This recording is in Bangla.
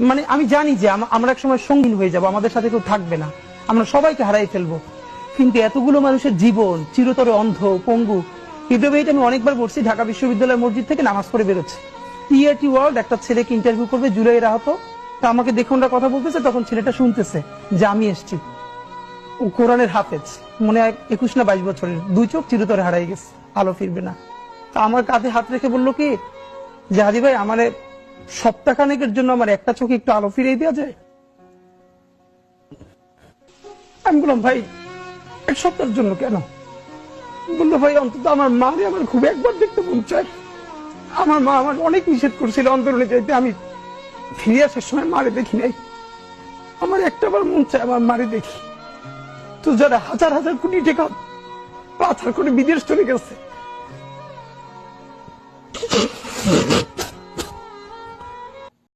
মানে আমি জানি যে আমরা এক সময় সঙ্গীন হয়ে যাব, আমাদের সাথে কেউ থাকবে না, আমরা সবাইকে হারাই ফেলবো, কিন্তু এতগুলো মানুষের জীবন চিরতরে অন্ধ পঙ্গু। ইব্রাহিম আমি অনেকবার বলছি, ঢাকা বিশ্ববিদ্যালয় মসজিদ থেকে নামাজ পড়ে বেরোচ্ছে, টিআরটি ওয়ার্ল্ড একটা ছেলেকে ইন্টারভিউ করবে জুলাইয়ের আহত, তা আমাকে দেখে ওরা কথা বলতেছে, তখন ছেলেটা শুনতেছে যে আমি এসছি, ও কোরআনের হাফেজ, মনে হয় 21 না 22 বছরের, 2 চোখ চিরতরে হারাই গেছে, আলো ফিরবে না। তা আমার কাঁধে হাত রেখে বললো কি যে হাদি ভাই আমার সপ্তাহখানেকের জন্য আমার একটা চোখে একটু আলো ফিরিয়ে দেওয়া যায়। আমি বললাম ভাই 1 সপ্তাহের জন্য কেন? বললো ভাই অন্তত আমার মারে আমার খুব একবার দেখতে মন চায়, আমার মা আমার অনেক নিষেধ করছিল অন্তরণে যাইতে, আমি ফিরে আসার সময় মারে দেখি নাই, আমার একটাবার মন চায় আমার মারে দেখি। তো যারা হাজার হাজার কোটি টাকা পাচার করে বিদেশ চলে গেছে,